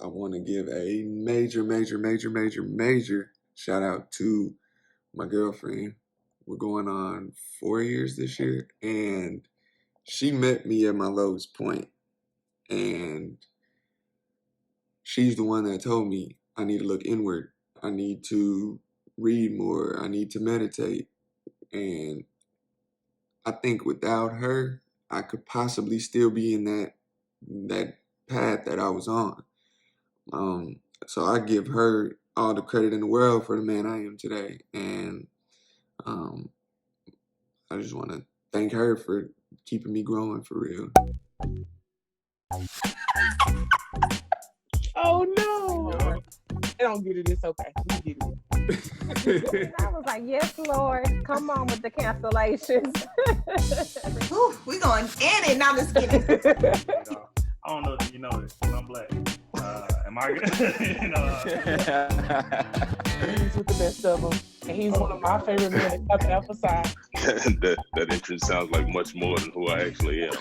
I want to give a major shout out to my girlfriend. We're going on 4 years this year, and she met me at my lowest point, and she's the one that told me I need to look inward. I need to read more. I need to meditate. And I think without her, I could possibly still be in that path that I was on. So I give her all the credit in the world for the man I am today. And um, I just want to thank her for keeping me growing for real. Oh no. They don't get it. It's okay. We get it. I was like, yes, Lord, come on with the cancellations. Ooh, we going in and now let's get it. I don't know if you know this, but I'm black. Am I good? He's with the best of them. And he's one of my favorite men to emphasize. that entrance sounds like much more than who I actually am.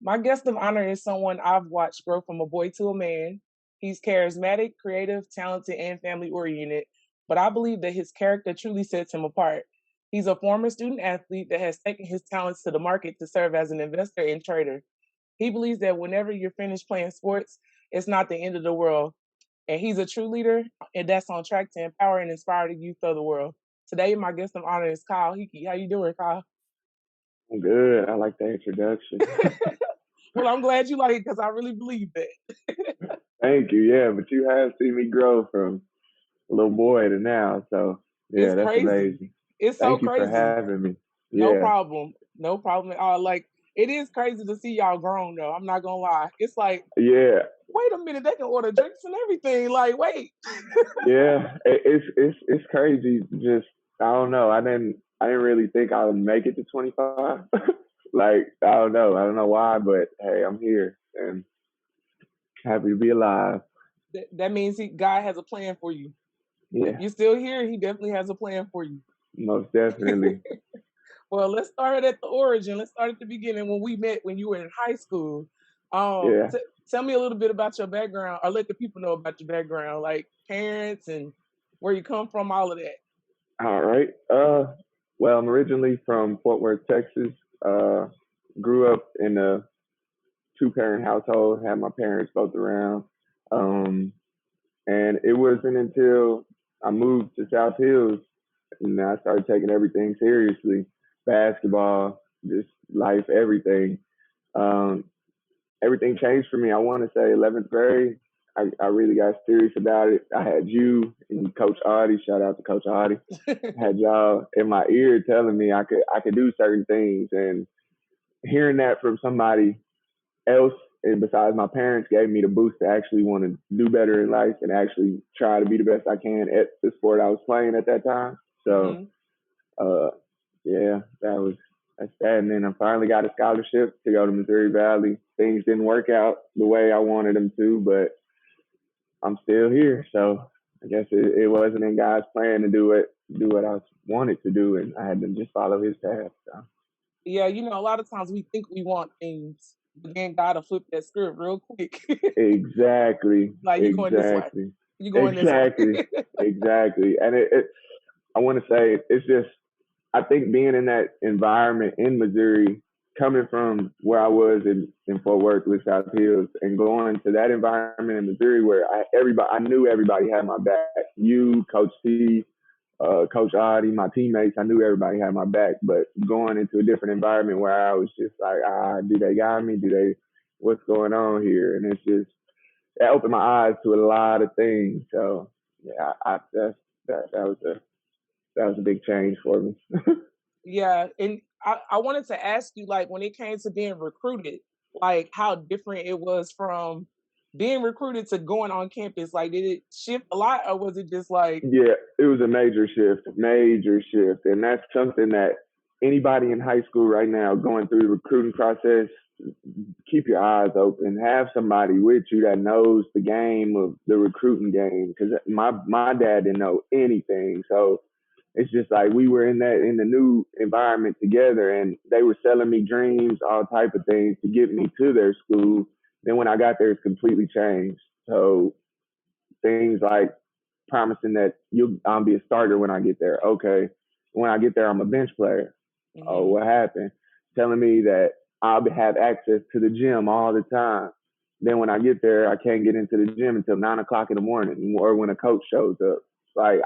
My guest of honor is someone I've watched grow from a boy to a man. He's charismatic, creative, talented, and family-oriented, but I believe that his character truly sets him apart. He's a former student athlete that has taken his talents to the market to serve as an investor and trader. He believes that whenever you're finished playing sports, it's not the end of the world. And he's a true leader, and that's on track to empower and inspire the youth of the world. Today, my guest of honor is Kyle Hickey. How you doing, Kyle? I'm good. I like the introduction. Well, I'm glad you like it because I really believe that. Thank you. Yeah, but you have seen me grow from a little boy to now. So, yeah, it's that's crazy. amazing. It's so Thank you crazy. for having me. Yeah. No problem. No problem at all. Like, it is crazy to see y'all grown, though. I'm not going to lie. It's like, yeah. Wait a minute, they can order drinks and everything. Like, wait. Yeah, it's crazy. Just, I don't know. I didn't really think I would make it to 25. Like, I don't know why, but hey, I'm here and happy to be alive. That means God has a plan for you. Yeah. If you're still here, he definitely has a plan for you. Most definitely. Well, let's start at the origin. Let's start at the beginning when we met when you were in high school. Yeah. Tell me a little bit about your background, or let the people know about your background, like parents and where you come from, all of that. All right. Well, I'm originally from Fort Worth, Texas. Grew up in a 2-parent household, had my parents both around. And it wasn't until I moved to South Hills and I started taking everything seriously. Basketball, just life, everything. Everything changed for me. I want to say 11th grade. I really got serious about it. I had you and Coach Audie. Shout out to Coach Audie. Had y'all in my ear telling me I could do certain things, and hearing that from somebody else and besides my parents gave me the boost to actually want to do better in life and actually try to be the best I can at the sport I was playing at that time. So, yeah, that's that. And then I finally got a scholarship to go to Missouri Valley. Things didn't work out the way I wanted them to, but I'm still here. So I guess it wasn't in God's plan to do what I wanted to do, and I had to just follow His path. So. Yeah, a lot of times we think we want things, but then God will flip that script real quick. Exactly. Like you're going this way. You're going this way. Exactly. And I want to say it's just, I think being in that environment in Missouri, coming from where I was in Fort Worth with South Hills and going to that environment in Missouri where I knew everybody had my back. You, Coach T, Coach Audie, my teammates, I knew everybody had my back, but going into a different environment where I was just like, do they got me? What's going on here? And it's just, it opened my eyes to a lot of things. So yeah, that was a big change for me. Yeah. And I wanted to ask you, like, when it came to being recruited, like how different it was from being recruited to going on campus. Like, did it shift a lot, or was it just like? Yeah, it was a major shift. And that's something that anybody in high school right now going through the recruiting process, keep your eyes open. Have somebody with you that knows the game of the recruiting game. Because my dad didn't know anything. So it's just like we were in the new environment together, and they were selling me dreams, all type of things to get me to their school. Then when I got there, it's completely changed. So things like promising that I'll be a starter when I get there. Okay. When I get there, I'm a bench player. Mhm. Oh, what happened? Telling me that I'll have access to the gym all the time. Then when I get there, I can't get into the gym until 9 o'clock in the morning, or when a coach shows up. Like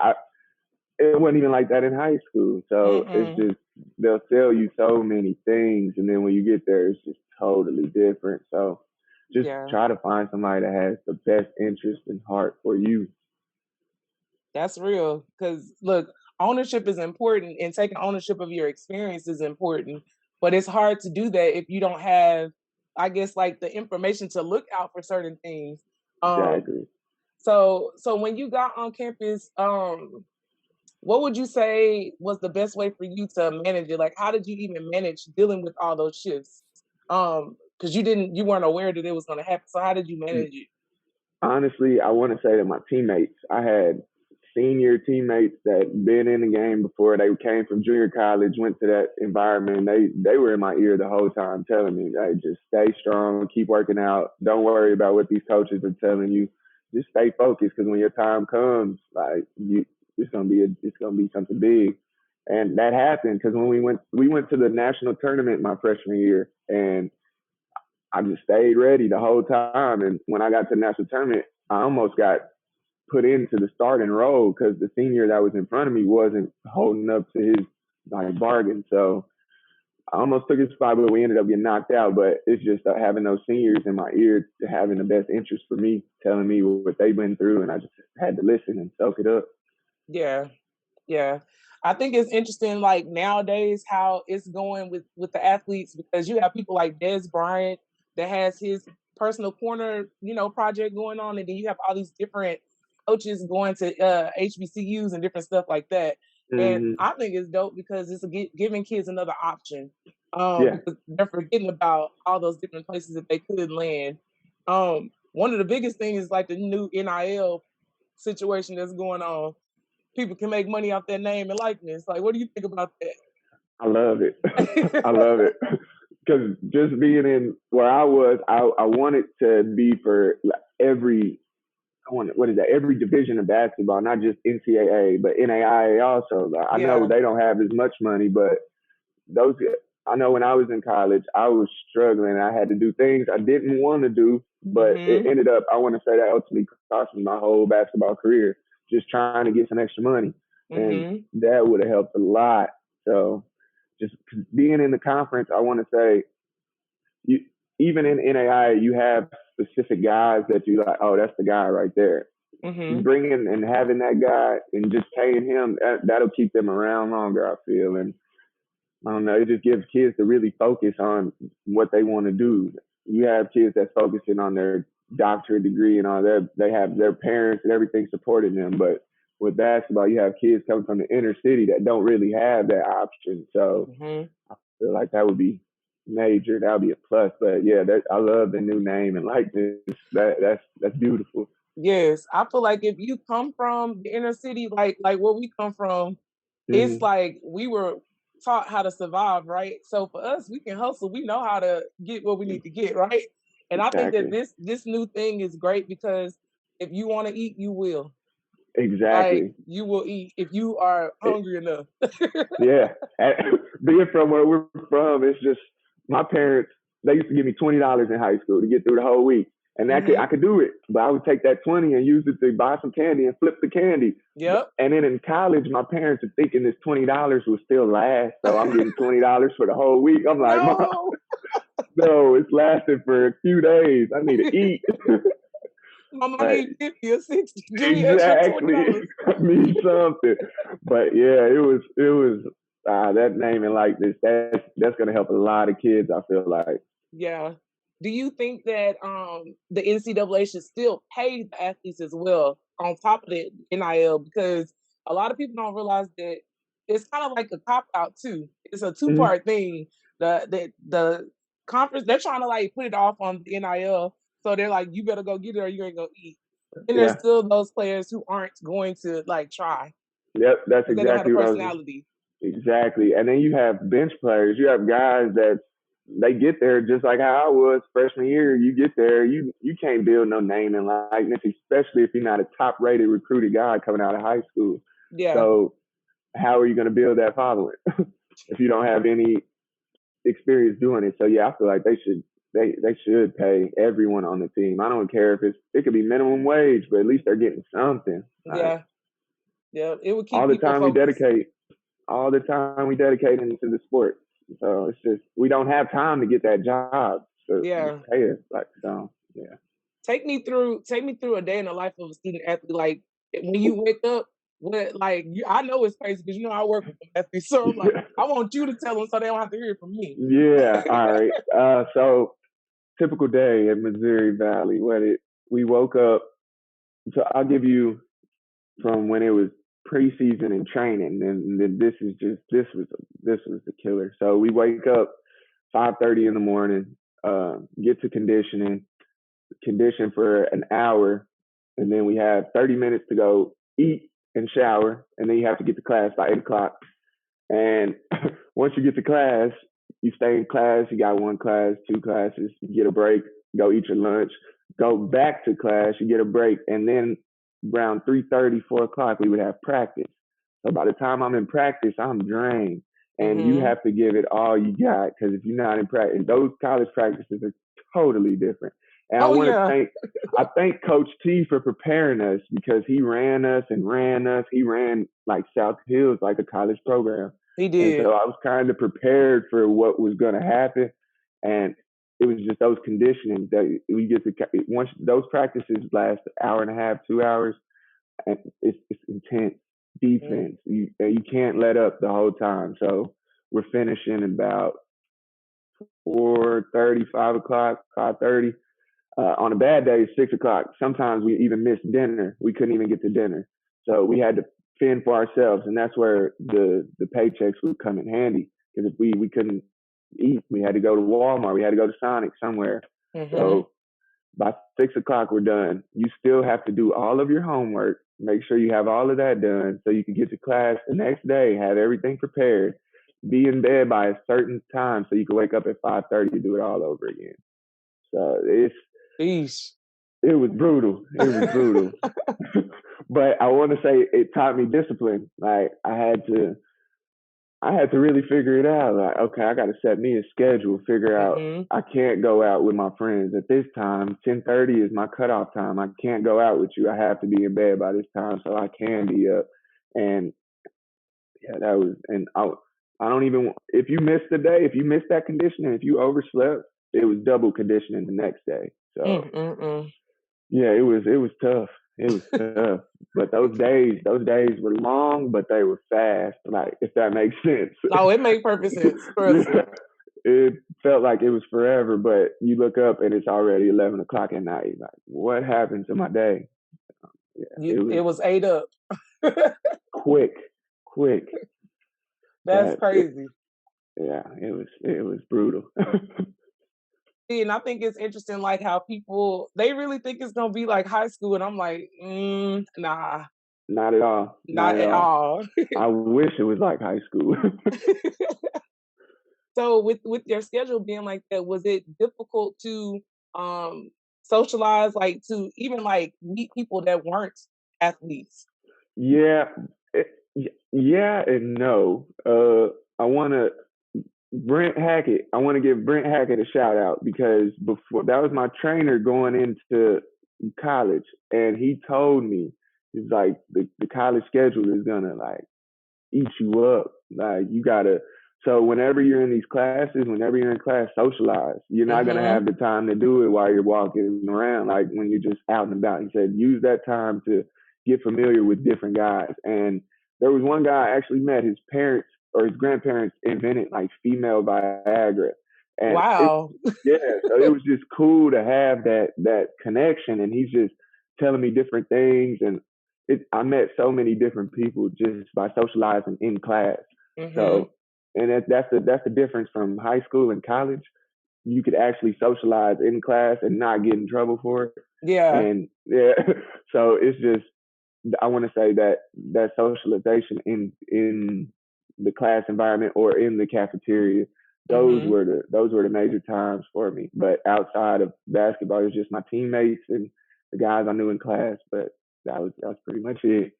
it wasn't even like that in high school. So it's just they'll sell you so many things, and then when you get there, it's just totally different. So just try to find somebody that has the best interest and heart for you. That's real. Because look, ownership is important, and taking ownership of your experience is important. But it's hard to do that if you don't have, I guess, like the information to look out for certain things. Exactly. So when you got on campus, what would you say was the best way for you to manage it? Like, how did you even manage dealing with all those shifts? Because you weren't aware that it was going to happen. So how did you manage it? Honestly, I want to say that my teammates, I had senior teammates that been in the game before. They came from junior college, went to that environment. They were in my ear the whole time, telling me, "Hey, just stay strong, keep working out. Don't worry about what these coaches are telling you. Just stay focused, because when your time comes, like it's gonna be something big." And that happened, because when we went to the national tournament my freshman year, and I just stayed ready the whole time. And when I got to the national tournament, I almost got put into the starting role, because the senior that was in front of me wasn't holding up to his bargain. So I almost took his spot, but we ended up getting knocked out. But it's just having those seniors in my ear, having the best interest for me, telling me what they've been through, and I just had to listen and soak it up. Yeah. I think it's interesting, like nowadays, how it's going with the athletes, because you have people like Des Bryant that has his personal corner, project going on, and then you have all these different coaches going to HBCUs and different stuff like that. And I think it's dope, because it's giving kids another option. Because they're forgetting about all those different places that they could land. One of the biggest things is like the new NIL situation that's going on. People can make money off their name and likeness. Like, what do you think about that? I love it. I love it. Because just being in where I was, I wanted to be for every division of basketball, not just NCAA, but NAIA also. I know they don't have as much money, but I know when I was in college, I was struggling. I had to do things I didn't want to do, but it ended up, I want to say that ultimately cost me my whole basketball career, just trying to get some extra money. And that would have helped a lot. So just being in the conference, I want to say, even in NAIA, you have specific guys that you like, oh, that's the guy right there. Bringing and having that guy and just paying him, that'll keep them around longer, I feel. And I don't know, it just gives kids to really focus on what they want to do. You have kids that's focusing on their doctorate degree and all that. They have their parents and everything supporting them. But with basketball, you have kids coming from the inner city that don't really have that option. So I feel like that would be major. That would be a plus. But yeah, I love the new name and likeness. That's beautiful. Yes, I feel like if you come from the inner city, like where we come from, it's like we were taught how to survive, right? So for us, we can hustle. We know how to get what we need to get, right? And I think that this new thing is great, because if you want to eat, you will. Exactly. Like, you will eat if you are hungry enough. Yeah. Being from where we're from, it's just my parents, they used to give me $20 in high school to get through the whole week. And I could do it, but I would take that 20 and use it to buy some candy and flip the candy. Yep. And then in college, my parents are thinking this $20 will still last, so I'm getting $20 for the whole week. I'm like, Mom, no, it's lasting for a few days. I need to eat. Mom, I need 50 or 60. Exactly. I need something. But yeah, it was that name and like this. That's gonna help a lot of kids, I feel like. Yeah. Do you think that the NCAA should still pay the athletes as well on top of the NIL? Because a lot of people don't realize that it's kind of like a cop out too. It's a two-part thing. The conference, they're trying to like put it off on the NIL, so they're like, you better go get it or you ain't gonna eat. And there's still those players who aren't going to like try. Yep, that's exactly what I was. Exactly. And then you have bench players. You have guys that they get there just like how I was freshman year. You get there, you can't build no name and likeness, especially if you're not a top rated recruited guy coming out of high school. Yeah. So how are you going to build that following if you don't have any experience doing it? So yeah, I feel like they should pay everyone on the team. I don't care if it could be minimum wage, but at least they're getting something. Yeah. Yeah. It would keep all the people time focused. we dedicate into the sport. So it's just we don't have time to get that job. So Yeah. just pay us like so. Yeah. Take me through a day in the life of a student athlete. Like when you wake up, what like I know it's crazy because I work with athletes, so like I want you to tell them so they don't have to hear it from me. Yeah. All right. So typical day at Missouri Valley. We woke up. So I'll give you from when it was preseason and training, and then this was the killer. So we wake up 5:30 in the morning, get to condition for an hour, and then we have 30 minutes to go eat and shower, and then you have to get to class by 8 o'clock. And once you get to class, you stay in class. You got one class, two classes. You get a break, go eat your lunch, go back to class. You get a break, and then around 3:30, 4 o'clock, we would have practice. So by the time I'm in practice, I'm drained, and you have to give it all you got because if you're not in practice, those college practices are totally different. And I want to thank Coach T for preparing us because he ran us. He ran like South Hills, like a college program. He did. And so I was kind of prepared for what was going to happen. And it was just those conditioning that we get to, once those practices last an hour and a half, 2 hours, and it's intense defense. You can't let up the whole time. So we're finishing about 4:30, 5 o'clock, 5:30. On a bad day, 6 o'clock. Sometimes we even missed dinner. We couldn't even get to dinner. So we had to fend for ourselves. And that's where the paychecks would come in handy. Because if we couldn't eat, we had to go to Walmart. We had to go to Sonic somewhere. So by 6 o'clock, we're done. You still have to do all of your homework. Make sure you have all of that done so you can get to class the next day, have everything prepared, be in bed by a certain time so you can wake up at 5:30 to do it all over again. So it was brutal. But I want to say it taught me discipline. Like I had to really figure it out. Like, okay, I got to set me a schedule, figure out I can't go out with my friends at this time. 10:30 is my cutoff time. I can't go out with you. I have to be in bed by this time so I can be up. And yeah, that was, and I don't even, if you missed the day, if you missed that conditioning, if you overslept, it was double conditioning the next day. So yeah, it was tough. It was tough. But those days were long, but they were fast. Like, if that makes sense. Oh, it made perfect sense. Yeah, it felt like it was forever, but you look up and it's already 11 o'clock at night. Like, what happened to my day? Yeah, it was 8 up. quick. That's crazy. It was brutal. And I think it's interesting, like how people, they really think it's going to be like high school. And I'm like, nah. Not at all. Not at all. I wish it was like high school. So with your schedule being like that, was it difficult to socialize, like to even like meet people that weren't athletes? Yeah. Yeah and no. I want to give Brent Hackett a shout out because before that was my trainer going into college, and he told me, he's like, the college schedule is gonna like eat you up. Like you gotta, so whenever you're in these classes, whenever you're in class, socialize. You're not gonna have the time to do it while you're walking around, like when you're just out and about. He said, use that time to get familiar with different guys. And there was one guy I actually met, his parents or his grandparents invented like female Viagra. And wow. So it was just cool to have that connection. And he's just telling me different things. And I met so many different people just by socializing in class. So, and that's the difference from high school and college. You could actually socialize in class and not get in trouble for it. Yeah. And so it's just, I want to say that socialization in the class environment or in the cafeteria those were the major times for me. But outside of basketball, it was just my teammates and the guys I knew in class. But that was pretty much it.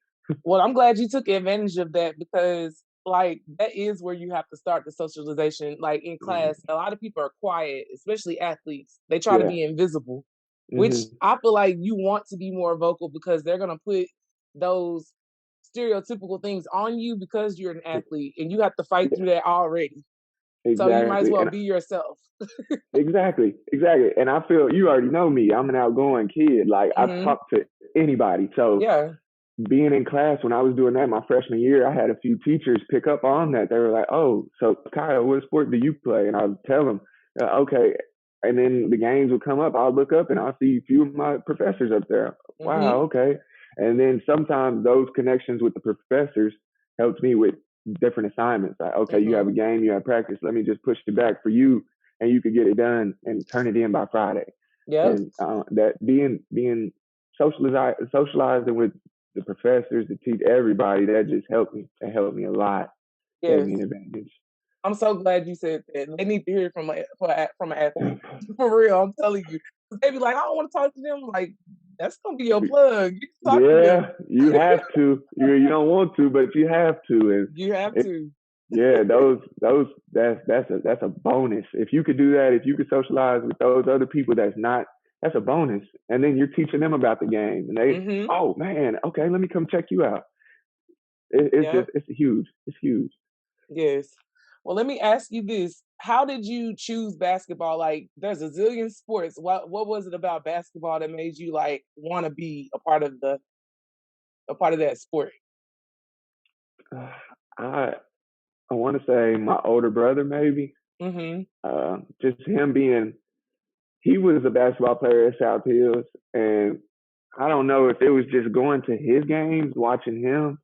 Well, I'm glad you took advantage of that because like that is where you have to start the socialization. Like in class, a lot of people are quiet, especially athletes. They try to Yeah. be invisible, which I feel like you want to be more vocal because they're gonna put those stereotypical things on you because you're an athlete and you have to fight through that already. So you might as Exactly. well And be yourself. exactly. And I feel you already know me. I'm an outgoing kid. Like I talk to anybody. So Yeah. being in class when I was doing that my freshman year, I had a few teachers pick up on that. They were like, "Oh, so Kyle, what sport do you play?" And I would tell them, "Okay." And then the games would come up. I'll look up and I'll see a few of my professors up there. Wow, okay. And then sometimes those connections with the professors helped me with different assignments. Like, okay, you have a game, you have practice. Let me just push it back for you, and you could get it done and turn it in by Friday. Yep. And that being socializing with the professors, to teach everybody, that just helped me. That helped me a lot. Yes. Gave me an advantage. I'm so glad you said that. They need to hear it from an athlete. For real, I'm telling you. They be like, I don't want to talk to them. Like, that's gonna be your plug. You can talk to them. You have to. You don't want to, but you have to. And you have to. Yeah, that's a bonus. If you could do that, if you could socialize with those other people, that's a bonus. And then you're teaching them about the game, and they, oh man, okay, let me come check you out. It's huge. It's huge. Yes. Well, let me ask you this: how did you choose basketball? Like, there's a zillion sports. What was it about basketball that made you like want to be a part of that sport? I want to say my older brother, maybe. Just him he was a basketball player at South Hills, and I don't know if it was just going to his games, watching him,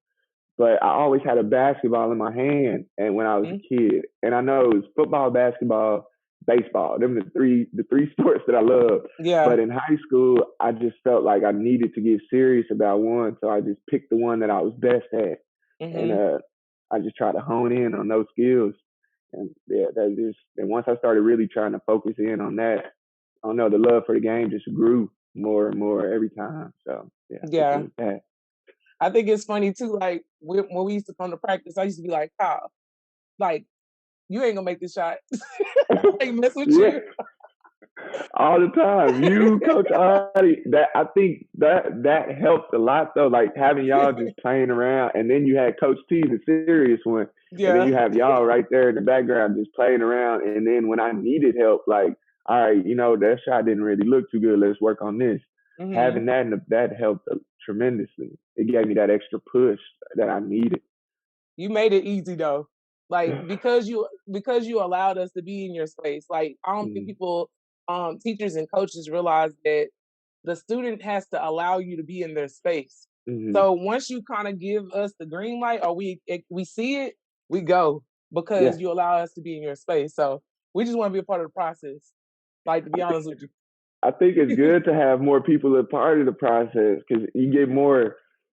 but I always had a basketball in my hand, and when I was a kid, and I know it was football, basketball, baseball. Them the three sports that I loved. Yeah. But in high school, I just felt like I needed to get serious about one, so I just picked the one that I was best at, and I just tried to hone in on those skills. And and once I started really trying to focus in on that, I don't know, the love for the game just grew more and more every time. So yeah. I think it's funny too. Like when we used to come to practice, I used to be like, Kyle, like you ain't gonna make this shot. Like mess with you. All the time. You, Coach Adi, I think that helped a lot though, like having y'all just playing around, and then you had Coach T, the serious one, and then you have y'all right there in the background just playing around, and then when I needed help, like, all right, that shot didn't really look too good, let's work on this. Having that helped tremendously. It gave me that extra push that I needed. You made it easy though. Like because you allowed us to be in your space. Like I don't think people teachers and coaches realize that the student has to allow you to be in their space. So once you kind of give us the green light or we see it, we go because you allow us to be in your space. So we just want to be a part of the process. Like, to be honest with you. I think it's good to have more people a part of the process because you get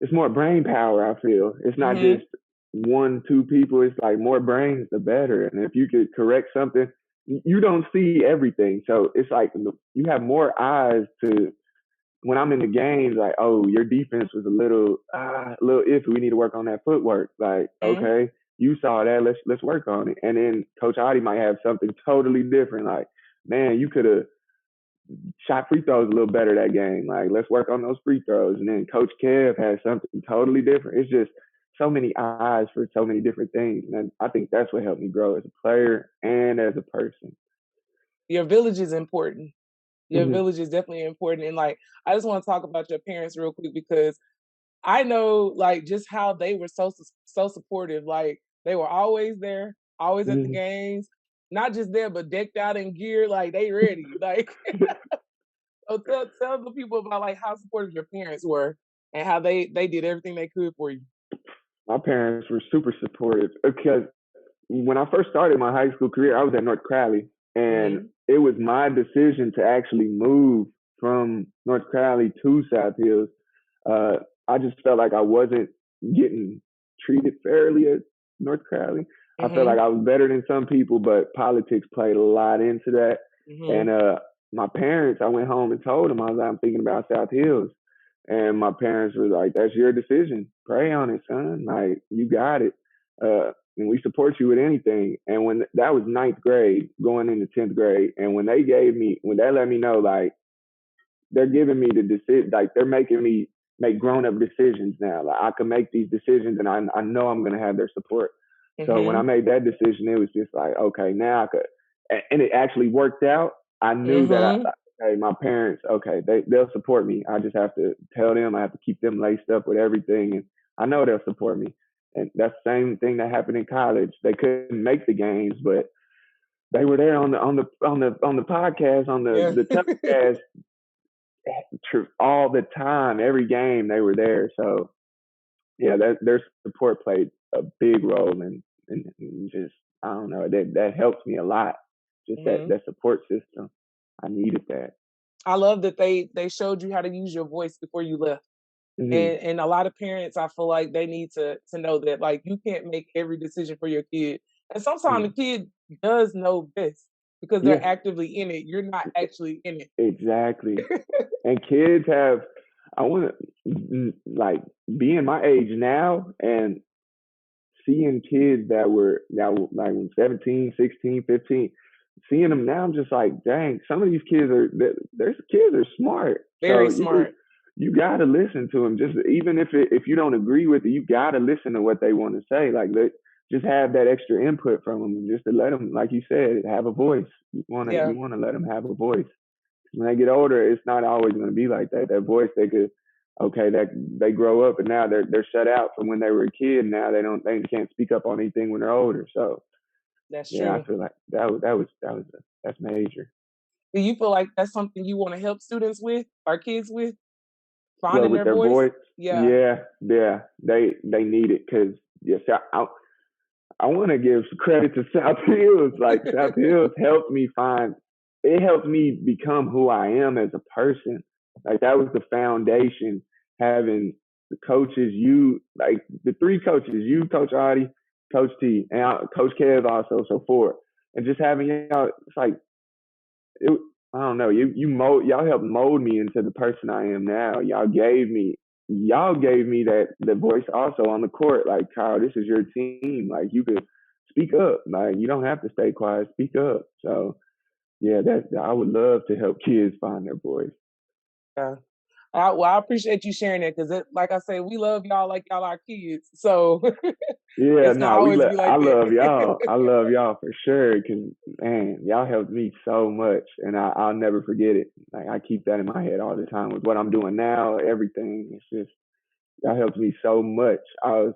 it's more brain power, I feel. It's not just 1-2 people. It's like more brains, the better. And if you could correct something, you don't see everything. So it's like you have more eyes to, when I'm in the games, like, oh, your defense was a little iffy. We need to work on that footwork. Like, okay, you saw that. Let's work on it. And then Coach Adi might have something totally different. Like, man, you could have shot free throws a little better that game. Like, let's work on those free throws. And then Coach Kev has something totally different. It's just so many eyes for so many different things. And I think that's what helped me grow as a player and as a person. Your village is important. Your village is definitely important. And like, I just want to talk about your parents real quick because I know like just how they were so supportive. Like they were always there, always at the games, not just there, but decked out in gear. Like they ready. Like, so tell the people about like how supportive your parents were and how they did everything they could for you. My parents were super supportive because when I first started my high school career, I was at North Crowley, and it was my decision to actually move from North Crowley to South Hills. I just felt like I wasn't getting treated fairly at North Crowley. I felt like I was better than some people, but politics played a lot into that. And my parents, I went home and told them, I was like, I'm thinking about South Hills. And my parents were like, that's your decision. Pray on it, son. Like, you got it. And we support you with anything. And when that was ninth grade, going into 10th grade, and when they let me know, like, they're giving me the decision, like, they're making me make grown-up decisions now. Like, I can make these decisions, and I know I'm going to have their support. So when I made that decision, it was just like, okay, now I could, and it actually worked out. I knew that hey, my parents, okay, they'll support me. I just have to tell them, I have to keep them laced up with everything, and I know they'll support me. And that's the same thing that happened in college. They couldn't make the games, but they were there on the podcast, on the telecast all the time. Every game they were there. So yeah, their support played a big role, and just, I don't know, that helped me a lot. Just that support system. I needed that. I love that they showed you how to use your voice before you left. And a lot of parents, I feel like they need to know that, like, you can't make every decision for your kid. And sometimes the kid does know best because they're actively in it. You're not actually in it. Exactly. And kids have, I want to, like, being my age now and seeing kids that were like 17, 16, 15, seeing them now, I'm just like, dang, some of these kids are smart. Very smart. You got to listen to them. Just even if you don't agree with it, you got to listen to what they want to say. Like, just have that extra input from them, just to let them, like you said, have a voice. You want to let them have a voice. When they get older, it's not always going to be like that. That voice, that they grow up and now they're shut out from when they were a kid. Now they can't speak up on anything when they're older. So that's true. Yeah, I feel like that's major. Do you feel like that's something you want to help students with, or kids with, Well, finding with their voice? Yeah. They need it, because I want to give credit to South Hills. Like, South Hills helped me become who I am as a person. Like, that was the foundation, having the coaches, like the three coaches, you, Coach Audie, Coach T, and Coach Kev also, so forth. And just having y'all, it's like, I don't know, y'all helped mold me into the person I am now. Y'all gave me that the voice also on the court. Like, Kyle, this is your team. Like, you could speak up. Like, you don't have to stay quiet. Speak up. So yeah, I would love to help kids find their voice. Yeah. I appreciate you sharing that, because, like I say, we love y'all like y'all are kids. So yeah, I love y'all. I love y'all for sure, because, man, y'all helped me so much, and I'll never forget it. Like, I keep that in my head all the time with what I'm doing now. Everything, it's just, y'all helped me so much. Well,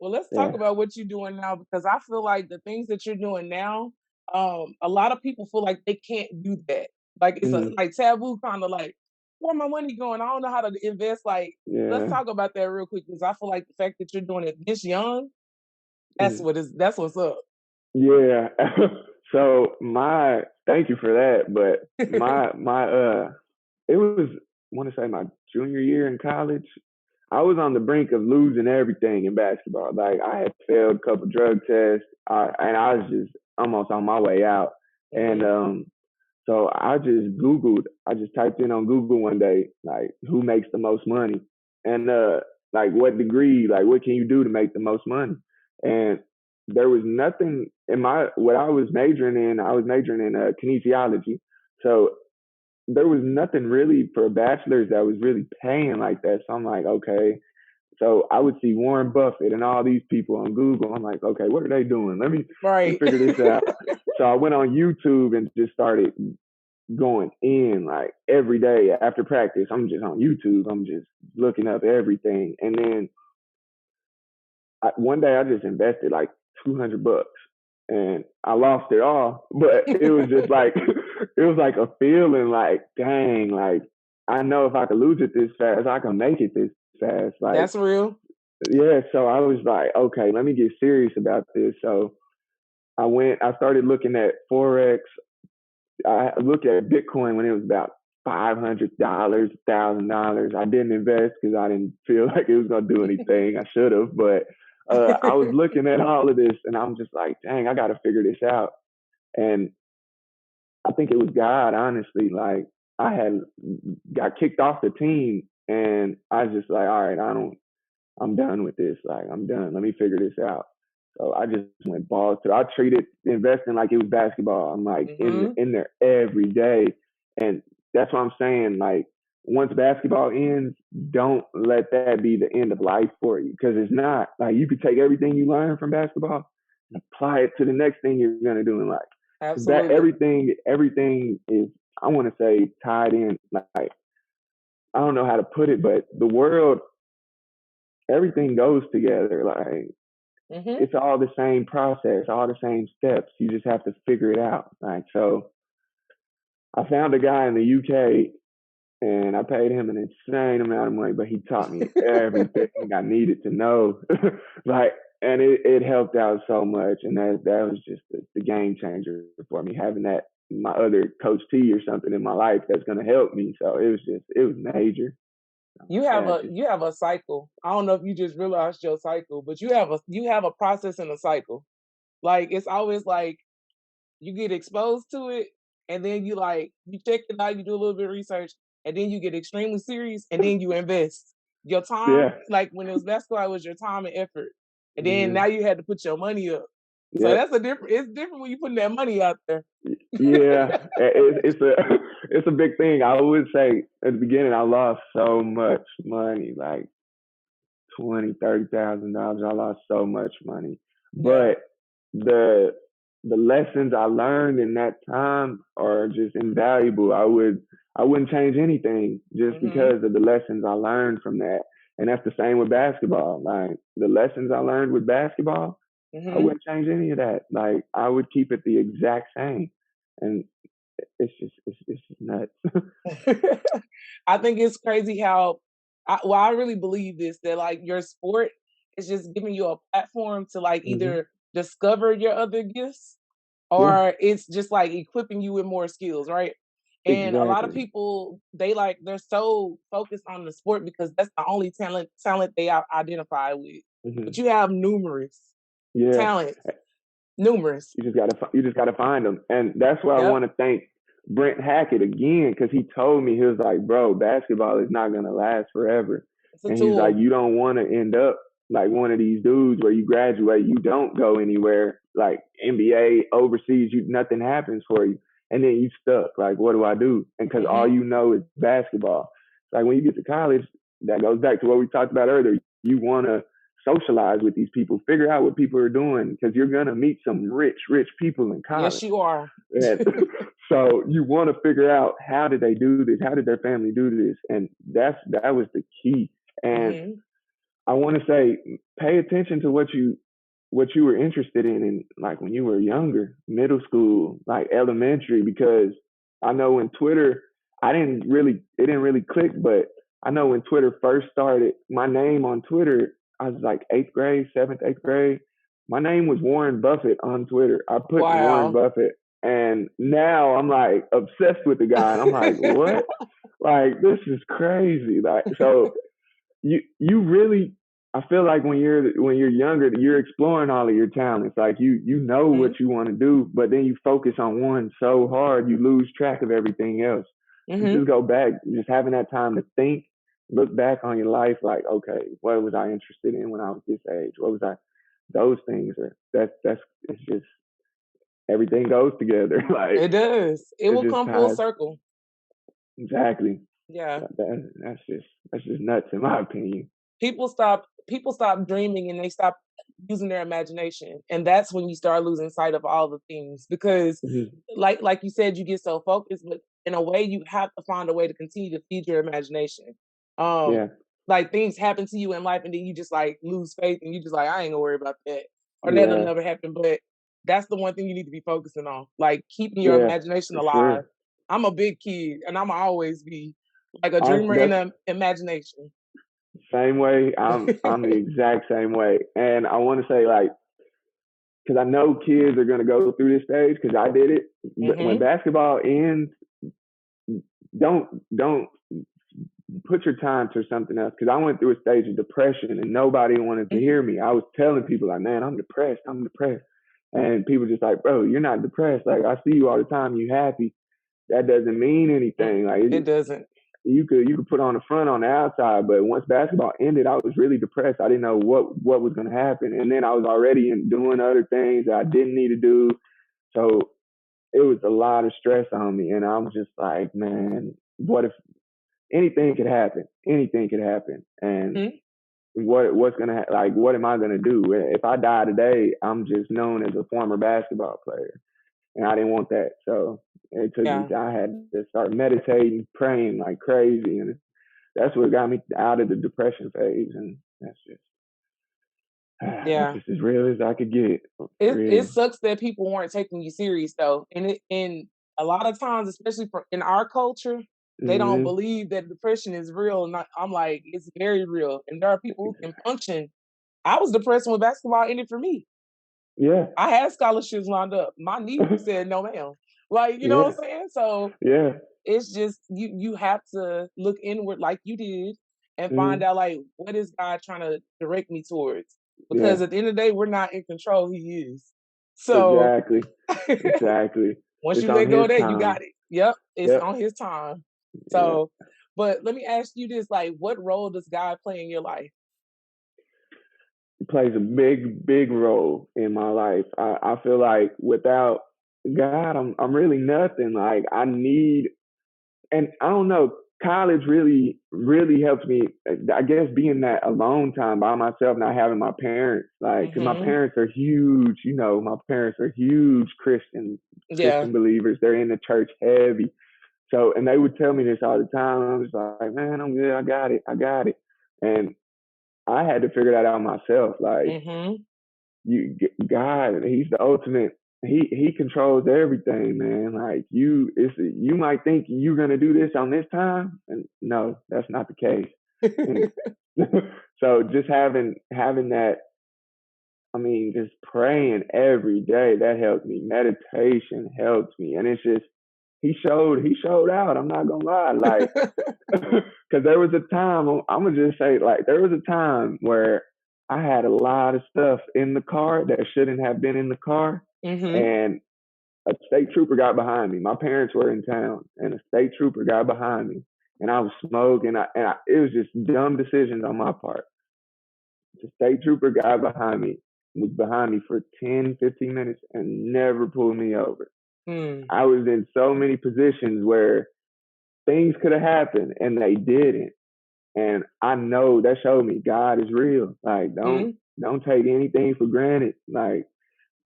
let's talk about what you're doing now, because I feel like the things that you're doing now, a lot of people feel like they can't do that. Like, it's like taboo, kind of like, where my money going? I don't know how to invest. Like, let's talk about that real quick, because I feel like the fact that you're doing it this young, that's what's up. Yeah. So thank you for that. But it was, I want to say, my junior year in college. I was on the brink of losing everything in basketball. Like, I had failed a couple drug tests, and I was just almost on my way out. And so I just typed in on Google one day, like, who makes the most money? And like, what degree, like, what can you do to make the most money? And there was nothing in what I was majoring in. I was majoring in kinesiology. So there was nothing really for a bachelor's that was really paying like that. So I'm like, okay. So I would see Warren Buffett and all these people on Google. I'm like, okay, what are they doing? Let me figure this out. So I went on YouTube and just started going in, like, every day after practice. I'm just on YouTube. I'm just looking up everything. And then one day I just invested like $200, and I lost it all. But it was just like, it was like a feeling like, dang, like, I know if I could lose it this fast, I can make it this fast. Like, that's real. Yeah. So I was like, okay, let me get serious about this. So I started looking at Forex. I looked at Bitcoin when it was about $500, $1,000. I didn't invest because I didn't feel like it was going to do anything. I should have, but I was looking at all of this, and I'm just like, dang, I got to figure this out. And I think it was God, honestly. Like, I had got kicked off the team, and I was just like, all right, I'm done with this. Like, I'm done. Let me figure this out. So I just went balls to. I treated investing like it was basketball. I'm like in there every day, and that's what I'm saying. Like, once basketball ends, don't let that be the end of life for you, because it's not. Like, you could take everything you learn from basketball and apply it to the next thing you're gonna do in life. Absolutely. That everything is, I want to say, tied in. Like, I don't know how to put it, but the world, everything goes together. Like, it's all the same process, all the same steps. You just have to figure it out. Like, so I found a guy in the UK, and I paid him an insane amount of money, but he taught me everything I needed to know. Like, and it helped out so much. And that was just the game changer for me, having that, my other Coach T or something in my life that's going to help me. So it was major. You have a cycle. I don't know if you just realized your cycle, but you have a process and a cycle. Like, it's always like you get exposed to it, and then you check it out, you do a little bit of research, and then you get extremely serious, and then you invest your time. Yeah. Like, when it was basketball, it was your time and effort, and then now you had to put your money up. So Yep. it's different when you putting that money out there. Yeah, it's a big thing. I would say at the beginning I lost so much money, like $20,000-$30,000. I lost so much money, but the lessons I learned in that time are just invaluable. I wouldn't change anything just because of the lessons I learned from that. And that's the same with basketball. Like, the lessons I learned with basketball, I wouldn't change any of that. Like, I would keep it the exact same. And it's just nuts. I think it's crazy how, I really believe this, that like your sport is just giving you a platform to like either discover your other gifts, or it's just like equipping you with more skills, right? And a lot of people, they're so focused on the sport because that's the only talent they identify with. But you have numerous talents. Numerous. You just gotta find them, and that's why I want to thank Brent Hackett again, because he told me, he was like, "Bro, basketball is not gonna last forever," and he's like, "You don't want to end up like one of these dudes where you graduate, you don't go anywhere, like NBA, overseas, nothing happens for you, and then you stuck. Like, what do I do?" And because all you know is basketball. Like, when you get to college, that goes back to what we talked about earlier. You want to socialize with these people, figure out what people are doing, because you're going to meet some rich people in college. Yes, you are. So you want to figure out, how did they do this? How did their family do this? And that was the key. And I want to say, pay attention to what you were interested in like when you were younger, middle school, like elementary, because I know when Twitter, it didn't really click, but I know when Twitter first started, my name on Twitter, I was like 7th, 8th grade. My name was Warren Buffett on Twitter. I put Warren Buffett, and now I'm like obsessed with the guy. And I'm like, what? Like, this is crazy. Like, so you really, I feel like when you're younger, you're exploring all of your talents. Like, you know what you want to do, but then you focus on one so hard, you lose track of everything else. Just go back, just having that time to think, look back on your life, like, okay, what was I interested in when I was this age? What was I? Those things it's just, everything goes together. Like, it does. It will come full circle. Exactly. Yeah. That's just nuts, in my opinion. People stop dreaming, and they stop using their imagination, and that's when you start losing sight of all the things, because like you said, you get so focused, but in a way you have to find a way to continue to feed your imagination. Like, things happen to you in life, and then you just like lose faith, and you just like, I ain't gonna worry about that, or that'll never happen. But that's the one thing you need to be focusing on, like keeping your imagination alive. I'm a big kid, and I'm always be like a dreamer in an imagination. Same way. I'm the exact same way. And I want to say, like, because I know kids are going to go through this stage, because I did it. But when basketball ends, don't put your time to something else. Because I went through a stage of depression and nobody wanted to hear me. I was telling people like, man, I'm depressed. And people just like, bro, you're not depressed. Like, I see you all the time. You happy. That doesn't mean anything. Like, It doesn't. you could put on the front, on the outside, but once basketball ended, I was really depressed. I didn't know what was going to happen. And then I was already doing other things that I didn't need to do. So it was a lot of stress on me. And I was just like, man, what if anything could happen? Anything could happen. And what's going to like, what am I going to do? If I die today, I'm just known as a former basketball player. And I didn't want that. So it took me, I had to start meditating, praying like crazy. And that's what got me out of the depression phase. And that's just as real as I could get. It sucks that people weren't taking you serious though. And a lot of times, especially in our culture, they don't believe that depression is real. And I'm like, it's very real. And there are people who can function. I was depressed when basketball ended for me. Yeah. I had scholarships lined up. My niece said no, ma'am. Like, you know what I'm saying? So it's just you have to look inward like you did and find out like what is God trying to direct me towards. Because at the end of the day, we're not in control, he is. So exactly. Once you let go of that, you got it. Yep. It's on his time. So but let me ask you this, like what role does God play in your life? Plays a big role in my life. I feel like without God, I'm really nothing. Like I need, and I don't know, college really helped me. I guess being that alone time by myself, not having my parents, like, cause my parents are huge. You know, my parents are huge Christian believers. They're in the church heavy. So, and they would tell me this all the time. I was like, man, I'm good. I got it. And I had to figure that out myself. Like, God, he's the ultimate. He controls everything, man. Like you might think you're gonna do this on this time, and no, that's not the case. So just having that. I mean, just praying every day, that helps me. Meditation helps me, and it's just he showed out. I'm not gonna lie, like. Because there was a time, I'm going to just say, like, there was a time where I had a lot of stuff in the car that shouldn't have been in the car. And a state trooper got behind me. My parents were in town, and a state trooper got behind me. And I was smoking, it was just dumb decisions on my part. The state trooper got behind me, was behind me for 10, 15 minutes and never pulled me over. I was in so many positions where things could have happened and they didn't. And I know that showed me God is real. Like, don't take anything for granted. Like,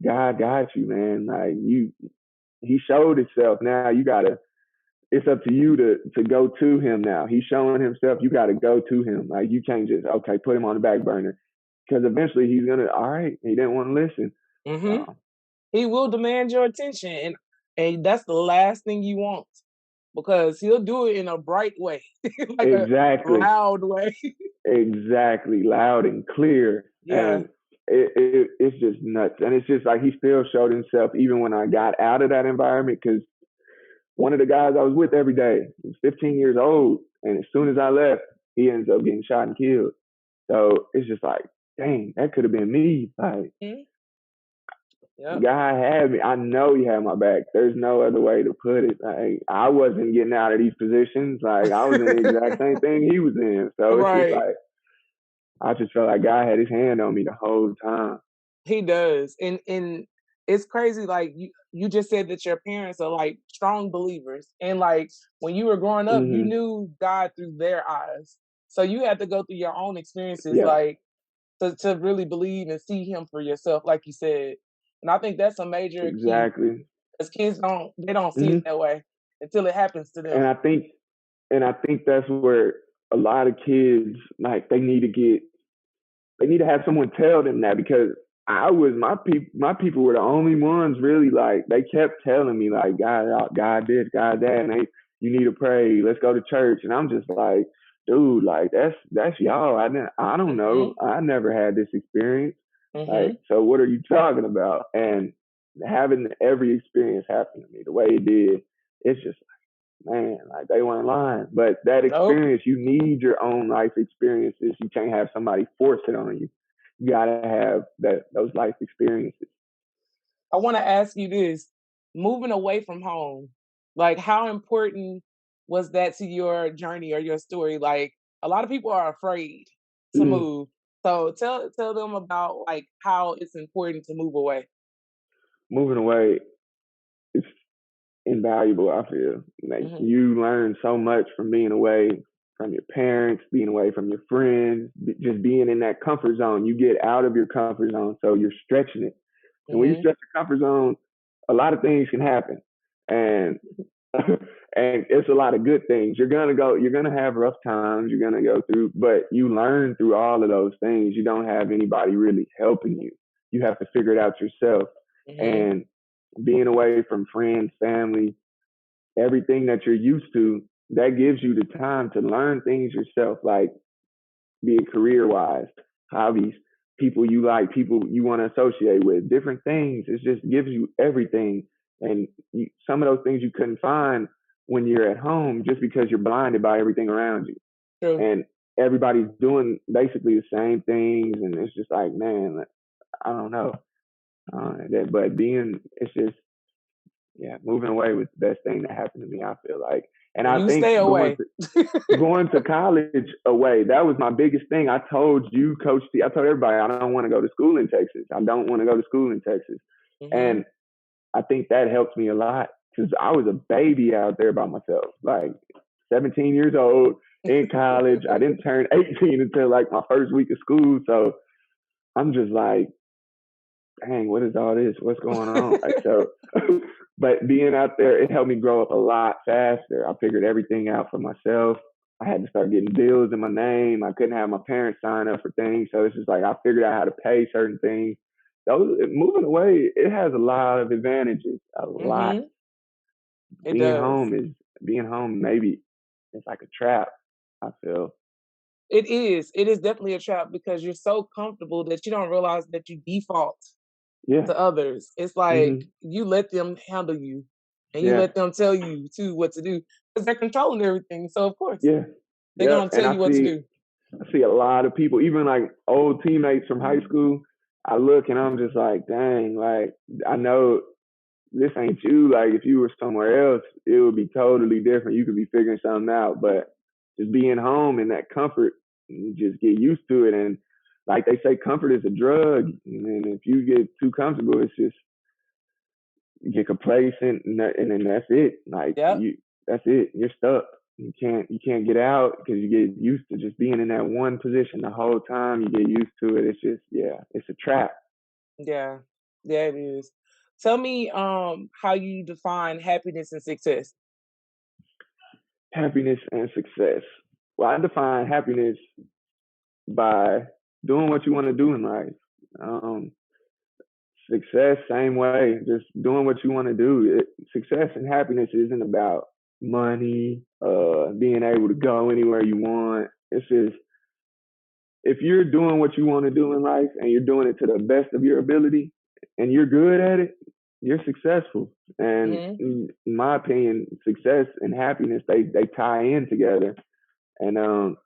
God got you, man. Like he showed himself. Now it's up to you to go to him now. He's showing himself. You got to go to him. Like, you can't just, okay, put him on the back burner. Because eventually he's going to, all right, he didn't want to listen. He will demand your attention. And that's the last thing you want. Because he'll do it in a bright way, like exactly. a loud way. Exactly, loud and clear. And it's just nuts. And it's just like he still showed himself even when I got out of that environment. Because one of the guys I was with every day was 15 years old, and as soon as I left, he ends up getting shot and killed. So it's just like, dang, that could have been me. Like. God had me. I know he had my back. There's no other way to put it. Like, I wasn't getting out of these positions. Like, I was in the exact same thing he was in. So it's just like, I just felt like God had his hand on me the whole time. He does. And it's crazy. Like you just said that your parents are like strong believers. And like when you were growing up, you knew God through their eyes. So you had to go through your own experiences, like to really believe and see him for yourself, like you said. And I think that's a major key. Because kids don't see it that way until it happens to them. And I think that's where a lot of kids, like, they need to have someone tell them that, because my people were the only ones really, like, they kept telling me like, God this, God that, and you need to pray, let's go to church. And I'm just like, dude, like that's y'all. I don't know. I never had this experience. Like, so what are you talking about? And having every experience happen to me the way it did, it's just man, like they weren't lying. But that Nope. experience, you need your own life experiences. You can't have somebody force it on you. You gotta have those life experiences. I want to ask you this: moving away from home, like how important was that to your journey or your story? Like a lot of people are afraid to Mm, move. So tell them about like how it's important to move away. moving away is invaluable. I feel like Hmm. you learn so much from being away from your parents, being away from your friends, just being in that comfort zone. You get out of your comfort zone, so you're stretching it. And when you Hmm. stretch your comfort zone, a lot of things can happen, and and it's a lot of good things. You're gonna have rough times. You're gonna go through, but you learn through all of those things. You don't have anybody really helping you. You have to figure it out yourself. Hmm. And being away from friends, family, everything that you're used to, that gives you the time to learn things yourself, like be it career wise, hobbies, people you like, people you want to associate with, different things. It just gives you everything. And some of those things you couldn't find when you're at home just because you're blinded by everything around you. True. And everybody's doing basically the same things. And it's just like, man, I don't know. But it's just, yeah, moving away was the best thing that happened to me, I feel like. And I You think stay away. going to college away, that was my biggest thing. I told you, Coach T, I told everybody, I don't want to go to school in Texas. I don't want to go to school in Texas. Hmm. And I think that helped me a lot because I was a baby out there by myself, like 17 years old in college. I didn't turn 18 until like my first week of school. So I'm just like, dang, what is all this? What's going on? Like, so, but being out there, it helped me grow up a lot faster. I figured everything out for myself. I had to start getting bills in my name. I couldn't have my parents sign up for things. So it's just like I figured out how to pay certain things. Moving away, it has a lot of advantages. A lot. Hmm. It Being does. home is being home. Maybe it's like a trap. I feel. It is. It is definitely a trap because you're so comfortable that you don't realize that you default Yeah. to others. It's like Hmm. you let them handle you and you Yeah. let them tell you too what to do because they're controlling everything. So of course Yeah. they're Yep. gonna tell And you what to do. I see a lot of people, even like old teammates from high school. I look and I'm just like, dang, like I know this ain't you. Like if you were somewhere else, it would be totally different. You could be figuring something out. But just being home in that comfort, you just get used to it. And like they say, comfort is a drug. And then if you get too comfortable, it's just you get complacent, and then that's it. Like Yep. that's it. You're stuck. You can't get out because you get used to just being in that one position the whole time. You get used to it. It's just it's a trap. Yeah. Yeah, it is. Tell me how you define happiness and success. Happiness and success. Well, I define happiness by doing what you want to do in life. Um, Success, same way, just doing what you want to do. Success and happiness isn't about money, being able to go anywhere you want. It's just if you're doing what you want to do in life and you're doing it to the best of your ability and you're good at it, you're successful. And Hmm. in my opinion, success and happiness they tie in together. And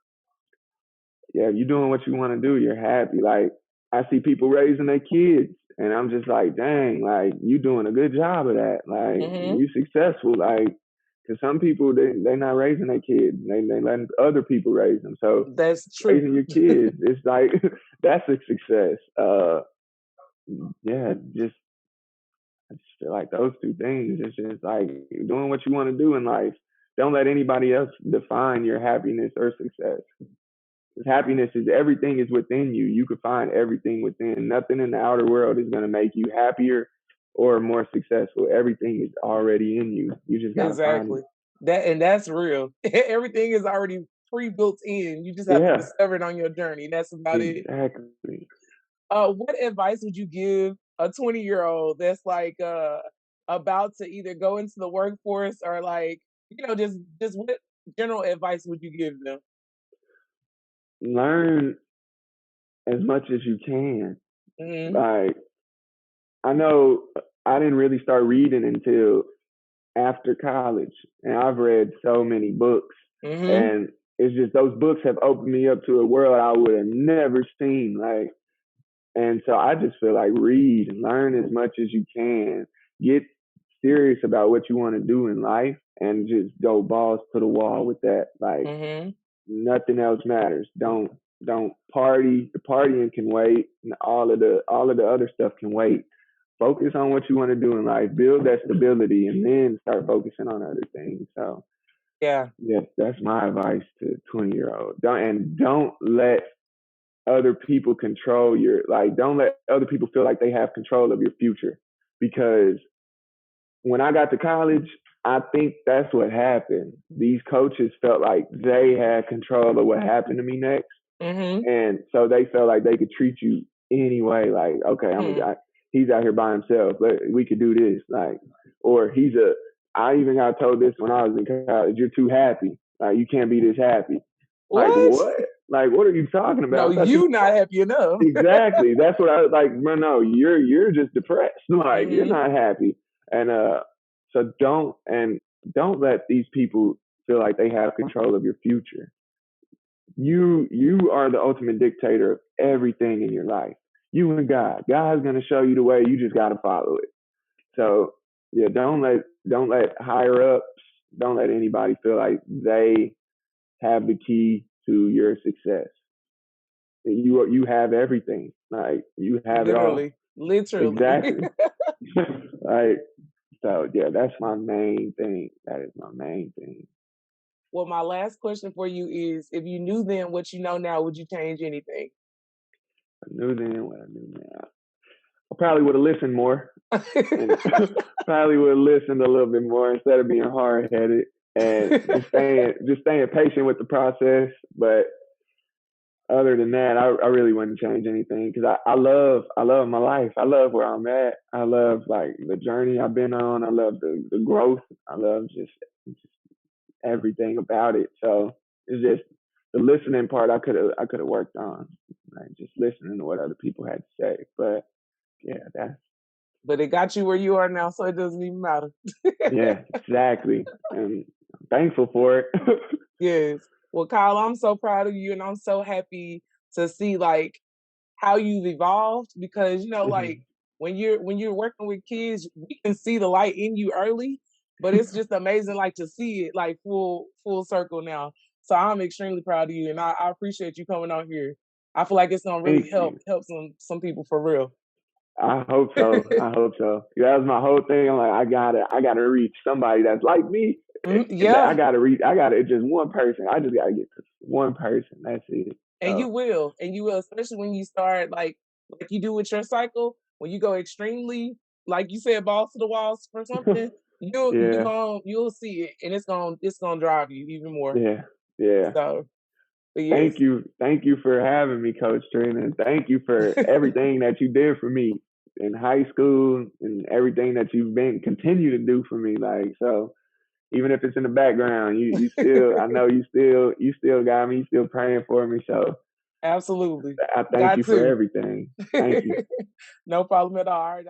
yeah, you're doing what you want to do, you're happy. Like I see people raising their kids, and I'm just like, dang, like you doing a good job of that. Like Hmm. you successful. Like, cause some people they not raising their kids, they letting other people raise them. So That's true. raising your kids, it's like that's a success. Yeah, just I just feel like those two things. It's just like doing what you want to do in life. Don't let anybody else define your happiness or success. Because happiness is everything is within you. You can find everything within. Nothing in the outer world is going to make you happier or more successful. Everything is already in you. You just got to find it. Exactly. That's real. Everything is already pre-built in. You just have to Yeah, discover it on your journey. That's about it. exactly. What advice would you give a 20-year-old that's like about to either go into the workforce or like, just what general advice would you give them? Learn as much as you can. Hmm. Like, I know I didn't really start reading until after college, and I've read so many books, and it's just those books have opened me up to a world I would have never seen. Like, and so I just feel like read and learn as much as you can. Get serious about what you want to do in life, and just go balls to the wall with that. Like, nothing else matters. Don't party. The partying can wait, and all of the other stuff can wait. Focus on what you want to do in life. Build that stability, and then start focusing on other things. So yeah, that's my advice to 20-year-olds. Don't let other people control don't let other people feel like they have control of your future. Because when I got to college, I think that's what happened. These coaches felt like they had control of what happened to me next. And so they felt like they could treat you anyway. Like, okay, he's out here by himself, but we could do this. Like, or I even got told this when I was in college, you're too happy. Like, you can't be this happy. What? Like, what? Like, what are you talking about? No, you not happy enough. Exactly. That's what I was like, no, you're just depressed. Like, you're not happy. And so don't let these people feel like they have control of your future. You are the ultimate dictator of everything in your life. You and God. God's gonna show you the way. You just gotta follow it. So yeah, don't let higher ups, don't let anybody feel like they have the key to your success. You have everything. Like, you have literally. it all. Literally. Exactly. Like, so yeah, that's my main thing. That is my main thing. Well, my last question for you is, if you knew then what you know now, would you change anything? I knew then what I knew now. I probably would have listened more. Probably would have listened a little bit more instead of being hard headed, and just staying patient with the process. But other than that, I really wouldn't change anything, because I love my life. I love where I'm at. I love, like, the journey I've been on. I love the growth. I love just everything about it. So it's just the listening part I could have worked on, like, just listening to what other people had to say. But yeah, but it got you where you are now, so it doesn't even matter. Yeah, exactly. And I'm thankful for it. Yes. Well, Kyle, I'm so proud of you, and I'm so happy to see, like, how you've evolved, because like, when you're working with kids, we can see the light in you early, but it's just amazing, like, to see it, like, full circle now. So I'm extremely proud of you, and I appreciate you coming on here. I feel like it's gonna really help some people for real. I hope so. Yeah, that was my whole thing. I'm like, I gotta reach somebody that's like me. Yeah. I gotta just one person. I just gotta get to one person. That's it. And you will, especially when you start, like you do with your cycle. When you go extremely, like you said, balls to the walls for something, you'll see it, and it's gonna drive you even more. Yeah. So, yes. Thank you for having me, Coach Trina, and thank you for everything that you did for me in high school, and everything that you've continue to do for me. Like, so even if it's in the background, you still, I know you still got me, you still praying for me. So absolutely, I thank you for everything. Thank you. No problem at all. All right,